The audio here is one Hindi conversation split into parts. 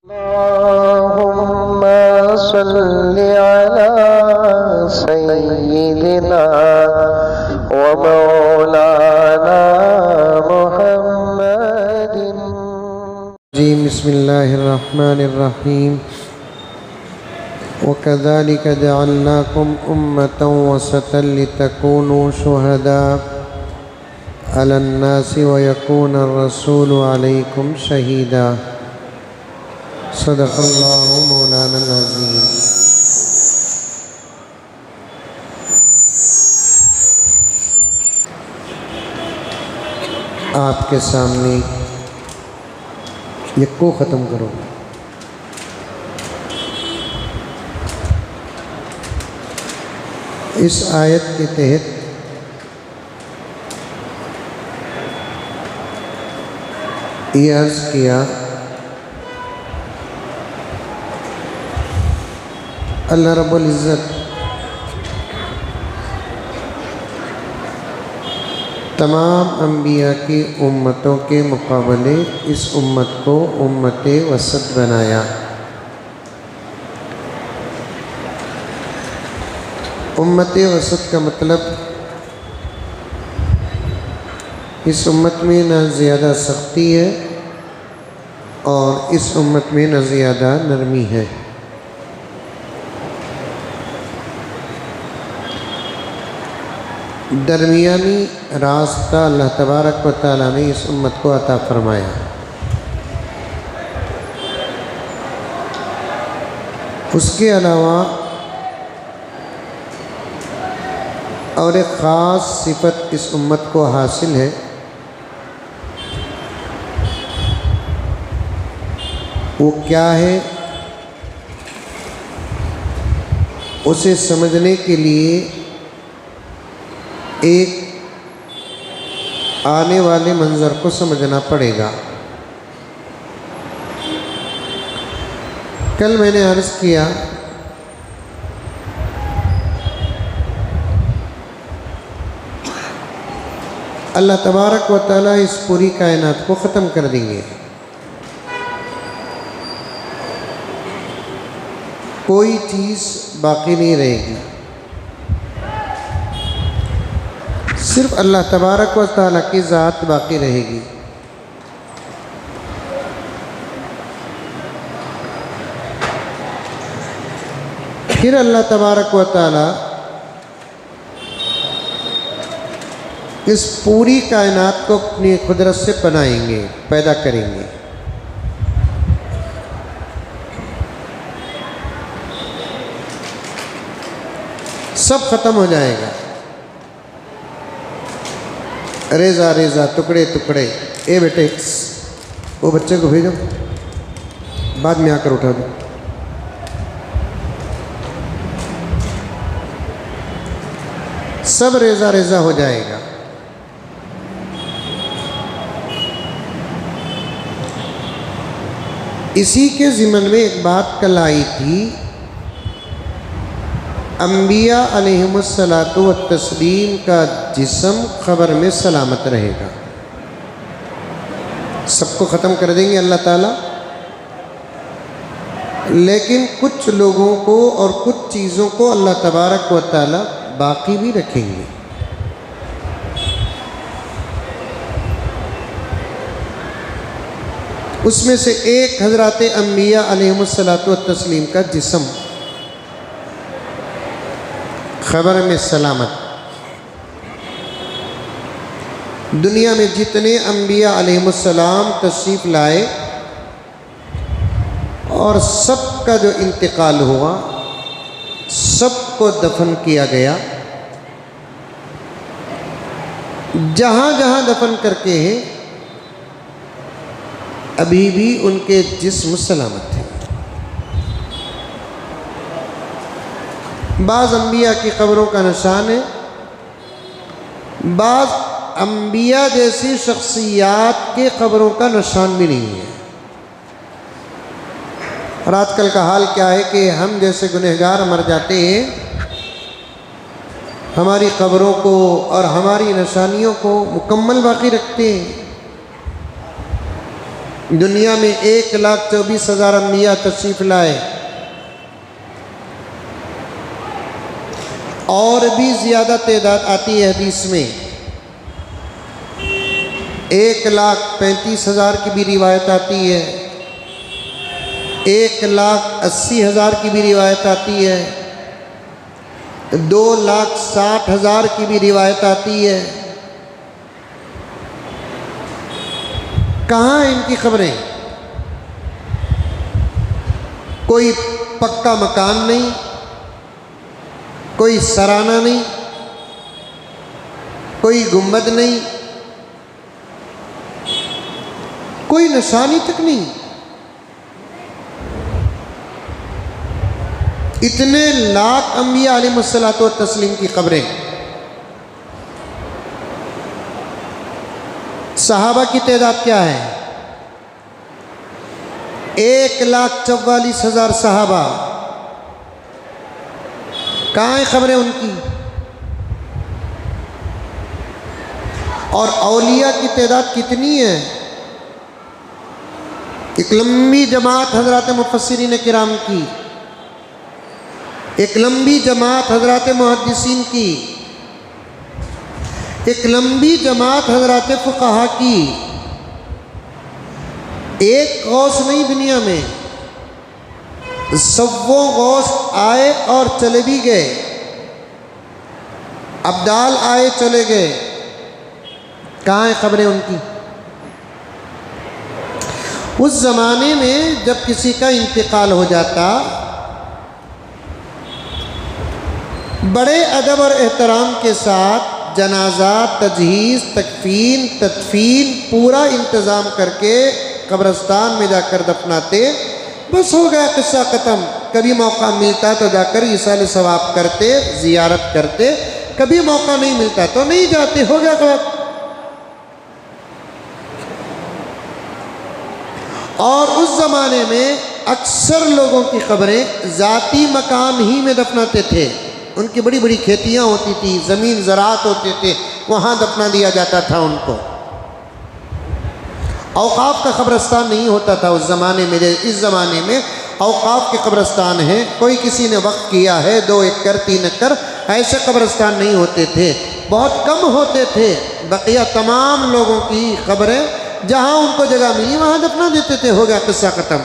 अल्लाहुम्मा सल्लि अला सय्यिदिना व मौलाना मुहम्मदिन। बिस्मिल्लाहिर्रहमानिर्रहीम। वकज़ालिका जअलनाकुम उम्मतन वसतन लितकूनू शुहदा अलन्नासि व यकूना अर्रसूलु अलैकुम शहीदा। सदक़ल्लाहु मौलाना अज़ीम। आपके सामने यक्को ख़त्म करो। इस आयत के तहत ये अर्ज़ किया, अल्लाह रब्बुल इज़्ज़त तमाम अंबिया की उम्मतों के मुकाबले इस उम्मत को उम्मत वसत बनाया। उम्मत वसत का मतलब इस उम्मत में न ज़्यादा सख्ती है और इस उम्मत में न ज़्यादा नरमी है। दरमियानी रास्ता अल्लाह तबारक व तआला ने इस उम्मत को अता फरमाया। उसके अलावा और एक ख़ास सिफत इस उम्मत को हासिल है, वो क्या है? उसे समझने के लिए एक आने वाले मंज़र को समझना पड़ेगा। कल मैंने अर्ज़ किया अल्लाह तबारक व तआला इस पूरी कायनात को ख़त्म कर देंगे। कोई चीज़ बाकी नहीं रहेगी, सिर्फ अल्लाह तबारक व तआला की ज़ात बाकी रहेगी। फिर अल्लाह तबारक व तआला इस पूरी कायनात को अपनी कुदरत से बनाएंगे, पैदा करेंगे। सब ख़त्म हो जाएगा, रेज़ा रेज़ा, टुकड़े टुकड़े। ए बेटे, वो बच्चे को भेजो, बाद में आकर उठा दो। सब रेज़ा रेज़ा हो जाएगा। इसी के ज़िम्मन में एक बात कल आई थी, अंबिया अलैहिमुस्सलातु व तस्लीम का जिस्म ख़बर में सलामत रहेगा। सबको ख़त्म कर देंगे अल्लाह ताला, लेकिन कुछ लोगों को और कुछ चीज़ों को अल्लाह तबारक व तआला बाकी भी रखेंगे। उसमें से एक हज़रात अंबिया अलैहिमुस्सलातु व तस्लीम का जिस्म ख़बर में सलामत। दुनिया में जितने अंबिया अलैहिमुस्सलाम तशरीफ़ लाए और सबका जो इंतकाल हुआ, सबको दफन किया गया। जहाँ जहाँ दफन करके हैं अभी भी उनके जिस्म सलामत थे। बाज़ अंबिया की क़ब्रों का निशान है, बाज़ अंबिया जैसी शख्सियात के क़ब्रों का निशान भी नहीं है। और आजकल का हाल क्या है कि हम जैसे गुनहगार मर जाते हैं, हमारी क़ब्रों को और हमारी निशानियों को मुकम्मल बाकी रखते हैं। दुनिया में 1,24,000 अम्बिया तशरीफ़ लाए, और भी ज़्यादा तादाद आती है हदीस में। 1,35,000 की भी रिवायत आती है, 1,80,000 की भी रिवायत आती है, 2,60,000 की भी रिवायत आती है। कहाँ हैं इनकी खबरें? कोई पक्का मकान नहीं, कोई सराना नहीं, कोई गुंबद नहीं, कोई निशानी तक नहीं। इतने लाख अंबिया अलैहिमुस्सलातु व तस्लीम की खबरें। सहाबा की तादाद क्या है? 1,44,000 सहाबा। कहाँ हैं खबरें उनकी? और औलिया की तादाद कितनी है? एक लंबी जमात हजरत मुफस्सिरीन किराम की, एक लंबी जमात हजरत मुहद्दिसीन की, एक लंबी जमात हजरत फुक़हा की। एक गौस नहीं दुनिया में, सव्वों गौस आए और चले भी गए, अब्दाल आए चले गए। कहाँ हैं खबरें उनकी? उस ज़माने में जब किसी का इंतकाल हो जाता, बड़े अदब और एहतराम के साथ जनाजा, तजहीज़, तकफीन, तदफीन पूरा इंतज़ाम करके कब्रिस्तान में जाकर दफनाते। बस हो गया, किस्सा ख़त्म। कभी मौका मिलता तो जाकर ईसाल सवाब करते, ज़ियारत करते, कभी मौका नहीं मिलता तो नहीं जाते, हो गया बात। और उस ज़माने में अक्सर लोगों की खबरें ज़ाती मकान ही में दफनाते थे। उनकी बड़ी बड़ी खेतियाँ होती थी, ज़मीन ज़राअत होते थे, वहाँ दफना दिया जाता था उनको। औक़ाफ़ का कब्रिस्तान नहीं होता था उस ज़माने में। इस ज़माने में औक़ाफ़ के कब्रिस्तान हैं, कोई किसी ने वक़्फ़ किया है 2 एकड़ 3 एकड़, ऐसे कब्रिस्तान नहीं होते थे, बहुत कम होते थे। बक़िया तमाम लोगों की खबरें जहाँ उनको जगह मिली वहाँ दफना देते थे, हो गया किस्सा ख़त्म,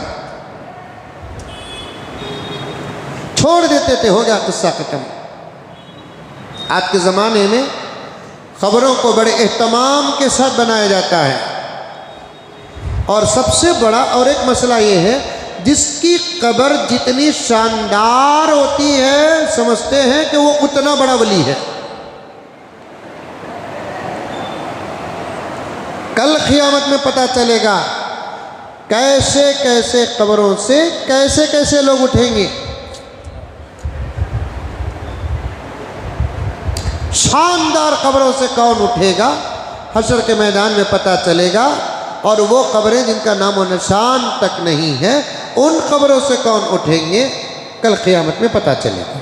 छोड़ देते थे, हो गया किस्सा ख़त्म। आज के ज़माने में ख़बरों को बड़े एहतमाम के साथ बनाया जाता है। और सबसे बड़ा और एक मसला ये है, जिसकी कब्र जितनी शानदार होती है, समझते हैं कि वो उतना बड़ा वली है। कल क़ियामत में पता चलेगा कैसे कैसे कब्रों से कैसे कैसे लोग उठेंगे। शानदार कब्रों से कौन उठेगा, हशर के मैदान में पता चलेगा। और वो कब्रें जिनका नाम व निशान तक नहीं है, उन कब्रों से कौन उठेंगे, कल क़ियामत में पता चलेगा।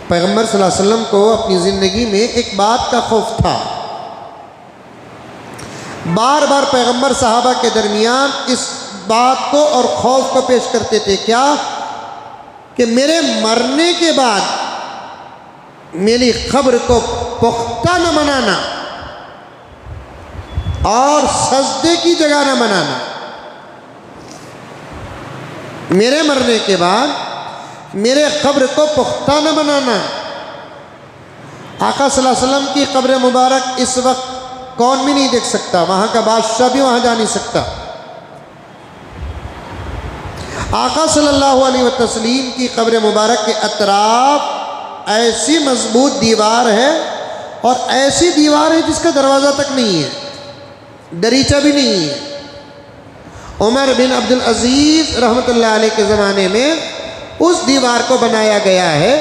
पैगम्बर सल्लल्लाहु अलैहि वसल्लम को अपनी ज़िंदगी में एक बात का खौफ था। बार बार पैगम्बर सहाबा के दरमियान इस बात को और खौफ को पेश करते थे, क्या कि मेरे मरने के बाद मेरी खब्र को पुख्ता न बनाना और सजदे की जगह न बनाना। मेरे मरने के बाद मेरे कब्र को पुख्ता न बनाना। आका सल्लल्लाहु अलैहि वसल्लम की कब्र मुबारक इस वक्त कौन भी नहीं देख सकता, वहाँ का बादशाह भी वहाँ जा नहीं सकता। आका सल्लल्लाहु अलैहि वसल्लम की कब्र मुबारक के अतराफ ऐसी मजबूत दीवार है, और ऐसी दीवार है जिसका दरवाज़ा तक नहीं है, दरीचा भी नहीं है। उमर बिन अब्दुल अजीज़ रहमतुल्लाह अलैह के ज़माने में उस दीवार को बनाया गया है।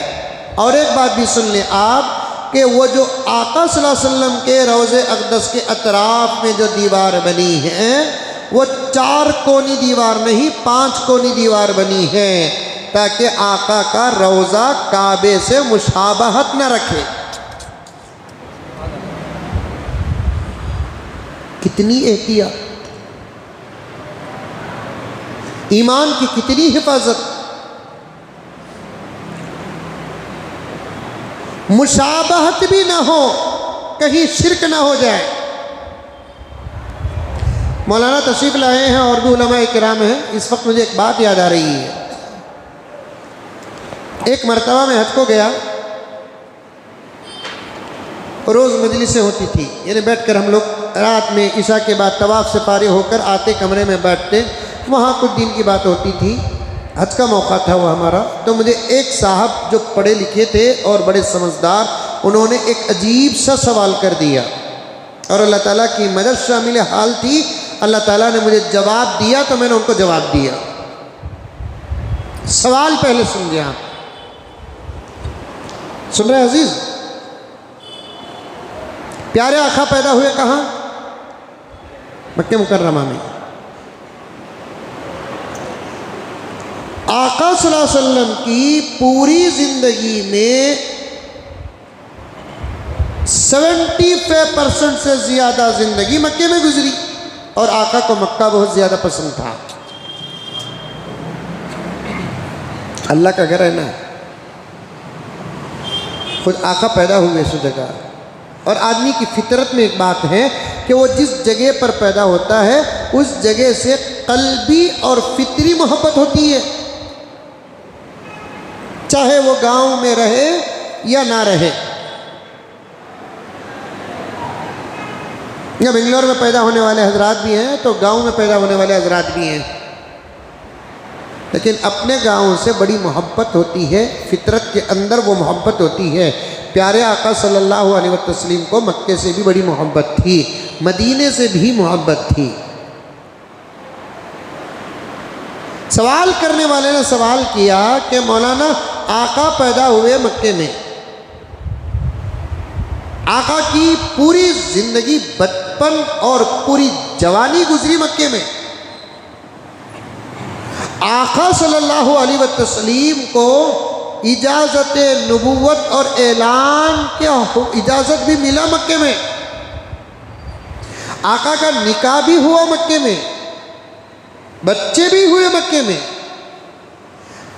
और एक बात भी सुन लें आप कि वो जो आका सल्लल्लाहु अलैहि वसल्लम के रोज़े अक़दस के अतराफ़ में जो दीवार बनी है, वो 4 कोनी दीवार नहीं 5 कोनी दीवार बनी है, ताकि आका का रोज़ा काबे से मुशाबहत न रखे। कितनी एहतियात, ईमान की कितनी हिफाजत, मुशाबहत भी ना हो, कहीं शिरक ना हो जाए। मौलाना तशरीफ लाए हैं और भी उलमाए किराम हैं। इस वक्त मुझे एक बात याद आ रही है। एक मरतबा मैं हज को गया, रोज़ मजलिसें होती थी, यानी बैठकर हम लोग रात में ईशा के बाद तवाफ से फारिग होकर आते कमरे में बैठते, वहाँ कुछ दिन की बात होती थी। हज का मौका था वो हमारा। तो मुझे एक साहब जो पढ़े लिखे थे और बड़े समझदार, उन्होंने एक अजीब सा सवाल कर दिया और अल्लाह ताला की मदद शामिल हाल थी। अल्लाह ताला ने मुझे जवाब दिया तो मैंने उनको जवाब दिया। सवाल पहले सुन आप, सुन रहे अजीज? प्यारे आका पैदा हुए कहाँ? मक्के मुकर्रमा में। आका सल्लल्लाहु अलैहि वसल्लम की पूरी जिंदगी में 75% से ज्यादा जिंदगी मक्के में गुजरी और आका को मक्का बहुत ज्यादा पसंद था। अल्लाह का घर है ना, खुद आका पैदा हुए उस जगह। और आदमी की फितरत में एक बात है कि वो जिस जगह पर पैदा होता है उस जगह से कल्बी और फितरी मोहब्बत होती है, चाहे वो गांव में रहे या ना रहे। या बेंगलोर में पैदा होने वाले हजरात भी हैं तो गांव में पैदा होने वाले हजरात भी हैं, लेकिन अपने गांव से बड़ी मोहब्बत होती है, फितरत के अंदर वो मोहब्बत होती है। प्यारे आका सल्लल्लाहु अलैहि वसल्लम को मक्के से भी बड़ी मोहब्बत थी, मदीने से भी मोहब्बत थी। सवाल करने वाले ने सवाल किया कि मौलाना आका पैदा हुए मक्के में, आका की पूरी जिंदगी बचपन और पूरी जवानी गुजरी मक्के में, आका सल्लल्लाहु अलैहि वसल्लम को इजाज़त नबुव्वत और ऐलान के इजाज़त भी मिला मक्के में, आका का निकाह भी हुआ मक्के में, बच्चे भी हुए मक्के में,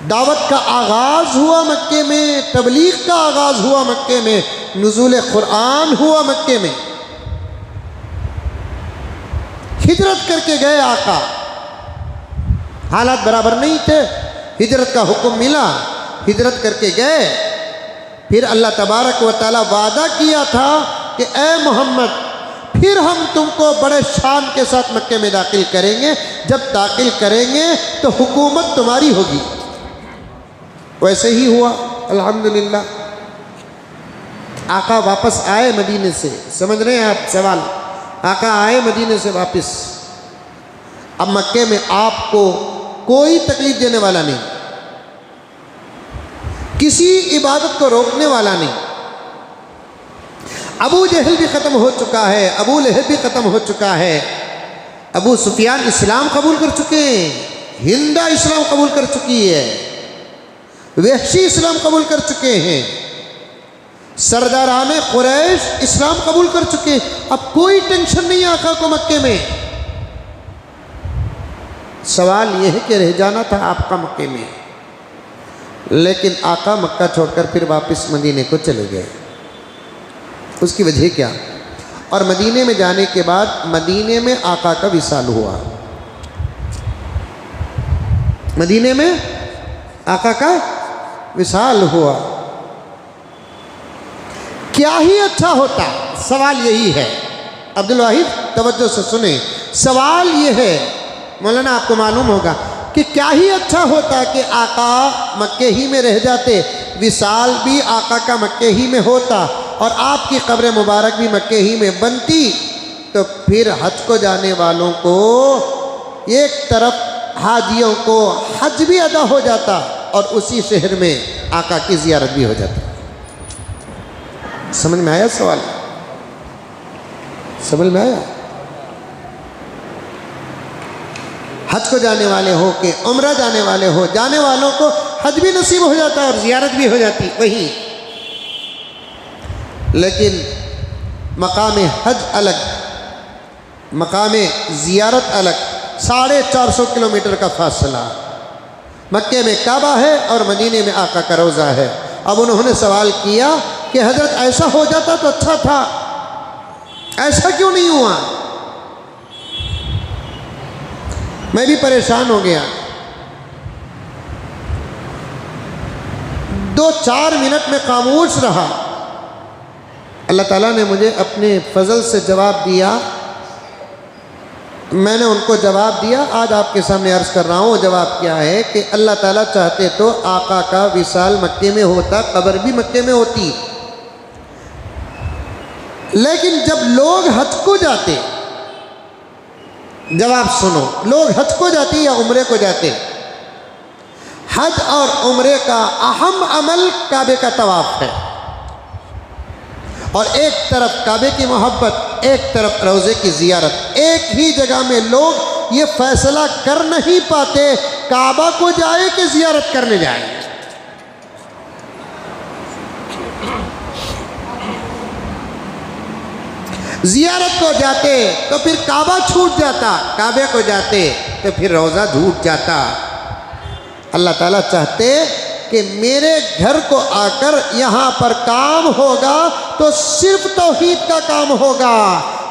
दावत का आगाज़ हुआ मक्के में, तबलीग का आगाज़ हुआ मक्के में, नुज़ूल कुरान हुआ मक्के में। हिजरत करके गए आका, हालात बराबर नहीं थे, हिजरत का हुक्म मिला, हिजरत करके गए। फिर अल्लाह तबारक व तआला वादा किया था कि ए मोहम्मद फिर हम तुमको बड़े शान के साथ मक्के में दाखिल करेंगे, जब दाखिल करेंगे तो हुकूमत तुम्हारी होगी। वैसे ही हुआ अल्हम्दुलिल्लाह। आका वापस आए मदीने से, समझ रहे हैं आप सवाल? आका आए मदीने से वापस। अब मक्के में आपको कोई तकलीफ देने वाला नहीं, किसी इबादत को रोकने वाला नहीं। अबू जहल भी ख़त्म हो चुका है, अबू लहब भी ख़त्म हो चुका है, अबू सुफियान इस्लाम कबूल कर चुके हैं, हिंदा इस्लाम कबूल कर चुकी है, वहशी इस्लाम कबूल कर चुके हैं, सरदारान कुरैश इस्लाम कबूल कर चुके हैं। अब कोई टेंशन नहीं आका को मक्के में। सवाल यह है कि रह जाना था आपका मक्के में, लेकिन आका मक्का छोड़कर फिर वापस मदीने को चले गए। उसकी वजह क्या? और मदीने में जाने के बाद मदीने में आका का विसाल हुआ, मदीने में आका का विसाल हुआ। क्या ही अच्छा होता, सवाल यही है। अब्दुल वाहिद तवज्जो से सुने, सवाल यह है, मौलाना आपको मालूम होगा कि क्या ही अच्छा होता कि आका मक्के ही में रह जाते, विसाल भी आका का मक्के ही में होता और आपकी कब्र मुबारक भी मक्के ही में बनती, तो फिर हज को जाने वालों को एक तरफ हाजियों को हज भी अदा हो जाता और उसी शहर में आका की ज़ियारत भी हो जाती। समझ में आया सवाल? समझ में आया? हज को जाने वाले हो कि उम्रा जाने वाले हो, जाने वालों को हज भी नसीब हो जाता और ज़ियारत भी हो जाती वही। लेकिन मकाम हज अलग, मकामे ज़ियारत अलग, 450 किलोमीटर का फासला। मक्के में काबा है और मदीने में आका का रोज़ा है। अब उन्होंने सवाल किया कि हज़रत ऐसा हो जाता तो अच्छा था, ऐसा क्यों नहीं हुआ? मैं भी परेशान हो गया। 2-4 मिनट में खामोश रहा। अल्लाह ताला ने मुझे अपने फजल से जवाब दिया। मैंने उनको जवाब दिया, आज आपके सामने अर्ज़ कर रहा हूँ। जवाब क्या है कि अल्लाह ताला चाहते तो आका का विसाल मक्के में होता, कब्र भी मक्के में होती। लेकिन जब लोग हज को जाते, जवाब सुनो, लोग हज को जाते या उम्रे को जाते, हज और उम्रे का अहम अमल काबे का तवाफ है। और एक तरफ काबे की मोहब्बत, एक तरफ रोज़े की ज़ियारत। एक ही जगह में लोग ये फैसला कर नहीं पाते काबा को जाए कि ज़ियारत करने जाए। ज़ियारत को जाते तो फिर काबा छूट जाता, काबे को जाते तो फिर रोज़ा छूट जाता। अल्लाह ताला चाहते कि मेरे घर को आकर यहाँ पर काम होगा तो सिर्फ तौहीद का काम होगा।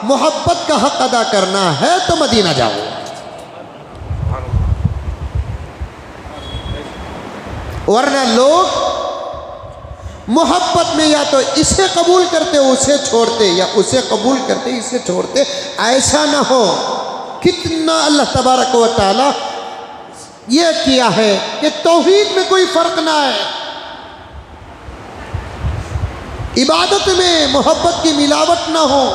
मोहब्बत का हक अदा करना है तो मदीना जाओ। वरना लोग मोहब्बत में या तो इसे कबूल करते उसे छोड़ते, या उसे कबूल करते इसे छोड़ते। ऐसा ना हो। कितना अल्लाह तबारक व तआला ये किया है कि तौहीद में कोई फ़र्क ना है, इबादत में मोहब्बत की मिलावट ना हो।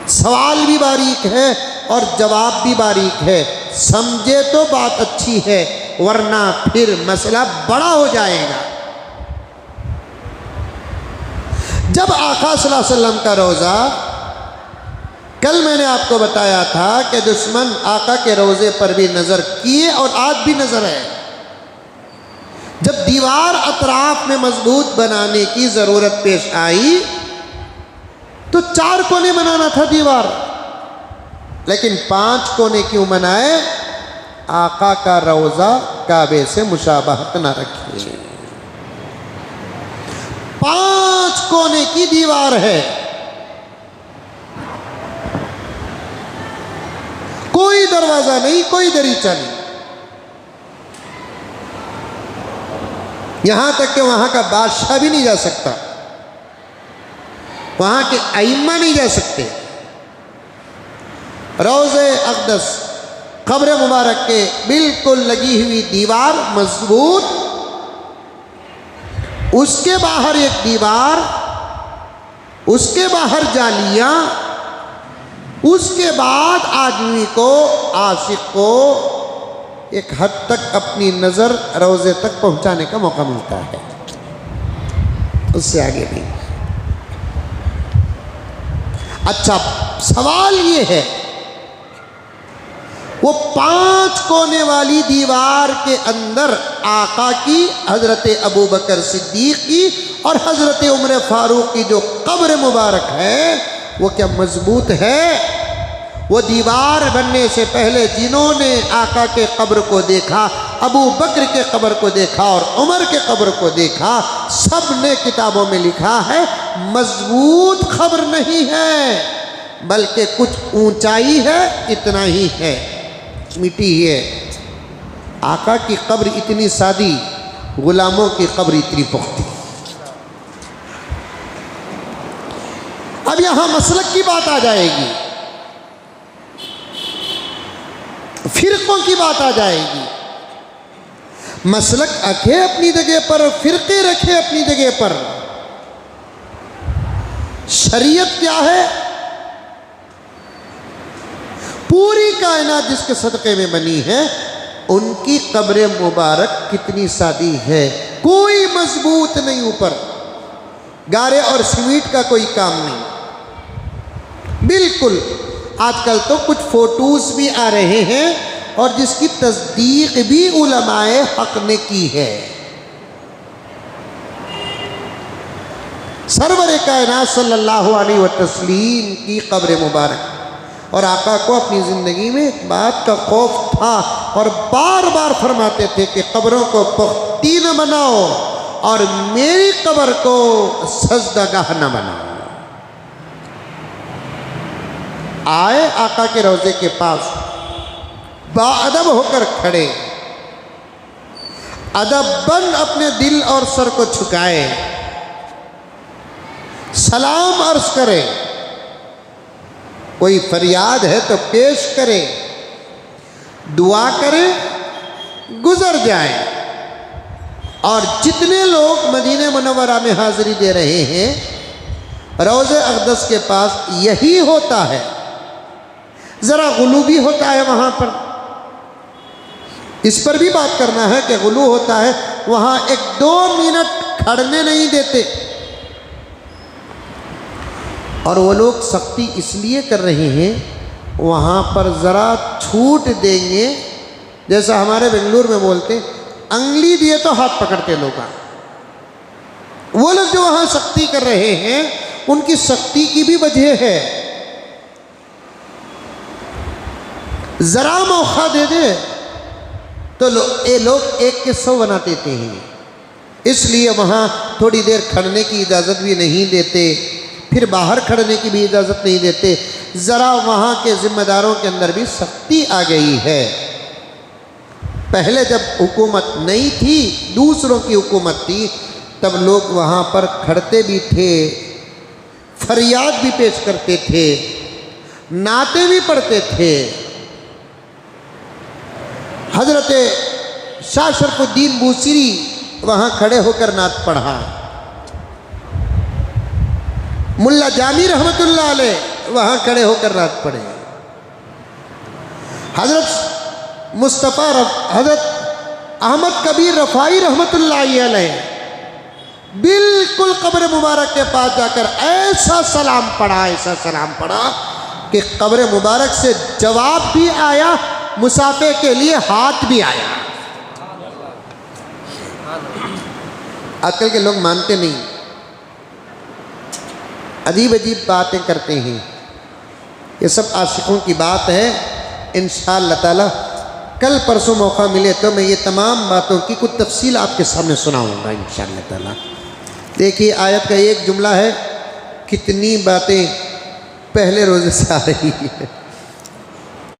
सवाल भी बारीक है और जवाब भी बारीक है। समझे तो बात अच्छी है, वरना फिर मसला बड़ा हो जाएगा। जब आका सल्लल्लाहु अलैहि वसल्लम का रोज़ा, कल मैंने आपको बताया था कि दुश्मन आका के रोज़े पर भी नज़र किए और आज भी नज़र है। जब दीवार अतराफ में मजबूत बनाने की ज़रूरत पेश आई तो 4 कोने बनाना था दीवार, लेकिन 5 कोने क्यों बनाए? आका का रोज़ा काबे से मुशाबहत ना रखे। 5 कोने की दीवार है, कोई दरवाजा नहीं, कोई दरीचा नहीं। यहां तक कि वहां का बादशाह भी नहीं जा सकता, वहां के अइम्मा नहीं जा सकते। रोज़े अक़दस कब्र मुबारक के बिल्कुल लगी हुई दीवार मजबूत, उसके बाहर एक दीवार, उसके बाहर जालियां, उसके बाद आदमी को, आशिक को एक हद तक अपनी नज़र रोज़े तक पहुंचाने का मौका मिलता है, उससे आगे नहीं। अच्छा, सवाल ये है, वो 5 कोने वाली दीवार के अंदर आका की, हज़रत अबू बकर सिद्दीक़ की और हज़रत उमर फारूक की जो कब्र मुबारक है वो क्या मजबूत है? वो दीवार बनने से पहले जिन्होंने आका के कब्र को देखा, अबू बकर के कब्र को देखा और उमर के कब्र को देखा, सब ने किताबों में लिखा है मजबूत कब्र नहीं है, बल्कि कुछ ऊंचाई है, इतना ही है, मिट्टी ही है। आका की कब्र इतनी सादी, गुलामों की कब्र इतनी पुख्ती। अब यहां मसलक की बात आ जाएगी, फिरकों की बात आ जाएगी। मसलक रखे अपनी जगह पर, फिरके रखे अपनी जगह पर। शरीयत क्या है? पूरी कायनात जिसके सदक़े में बनी है, उनकी कब्र मुबारक कितनी सादी है, कोई मजबूत नहीं, ऊपर गारे और सीमेंट का कोई काम नहीं, बिल्कुल। आजकल तो कुछ फोटोज भी आ रहे हैं और जिसकी तस्दीक भी उलमाए हक ने की है। सरवर कायनात सल्लल्लाहु अलैहि वसल्लम की कब्र मुबारक। और आका को अपनी ज़िंदगी में एक बात का खौफ था और बार बार फरमाते थे कि कब्रों को पुख्ती न बनाओ और मेरी कब्र को सजदागाह न बनाओ। आए आका के रोज़े के पास, बाअदब होकर खड़े, अदबन अपने दिल और सर को झुकाए, सलाम अर्ज करे, कोई फरियाद है तो पेश करे, दुआ करे, गुजर जाए। और जितने लोग मदीने मुनव्वरा में हाज़िरी दे रहे हैं, रोज़े अक़दस के पास यही होता है। ज़रा गुलू भी होता है वहाँ पर, इस पर भी बात करना है कि गुलू होता है। वहाँ 1-2 मिनट खड़ने नहीं देते। और वो लोग सख्ती इसलिए कर रहे हैं, वहाँ पर ज़रा छूट देंगे, जैसा हमारे बेंगलुरु में बोलते, अंगली दिए तो हाथ पकड़ते लोग। वो लोग जो वहाँ सख्ती कर रहे हैं, उनकी सख्ती की भी वजह है। ज़रा मौका दे दे तो ये लोग 1 के 100 बना देते हैं। इसलिए वहाँ थोड़ी देर खड़ने की इजाज़त भी नहीं देते, फिर बाहर खड़ने की भी इजाज़त नहीं देते। ज़रा वहाँ के ज़िम्मेदारों के अंदर भी सख्ती आ गई है। पहले जब हुकूमत नहीं थी, दूसरों की हुकूमत थी, तब लोग वहाँ पर खड़ते भी थे, फरियाद भी पेश करते थे, नाते भी पढ़ते थे। हज़रत शाह शरफुद्दीन बूसीरी वहाँ खड़े होकर नात पढ़ा। मुल्ला जामी रहमतुल्लाह अलैह वहाँ खड़े होकर नात पढ़े। हज़रत अहमद कबीर रफ़ाई रहमतुल्लाह अलैह बिल्कुल कब्र मुबारक के पास जाकर ऐसा सलाम पढ़ा कि कब्र मुबारक से जवाब भी आया, मुसाफे के लिए हाथ भी आया। आजकल के लोग मानते नहीं, अजीब अजीब बातें करते हैं। ये सब आशिकों की बात है। इंशाअल्लाह ताला कल परसों मौका मिले तो मैं ये तमाम बातों की कुछ तफसील आपके सामने सुनाऊंगा इंशाअल्लाह ताला। देखिए आयत का एक जुमला है, कितनी बातें पहले रोज़े से आ रही है।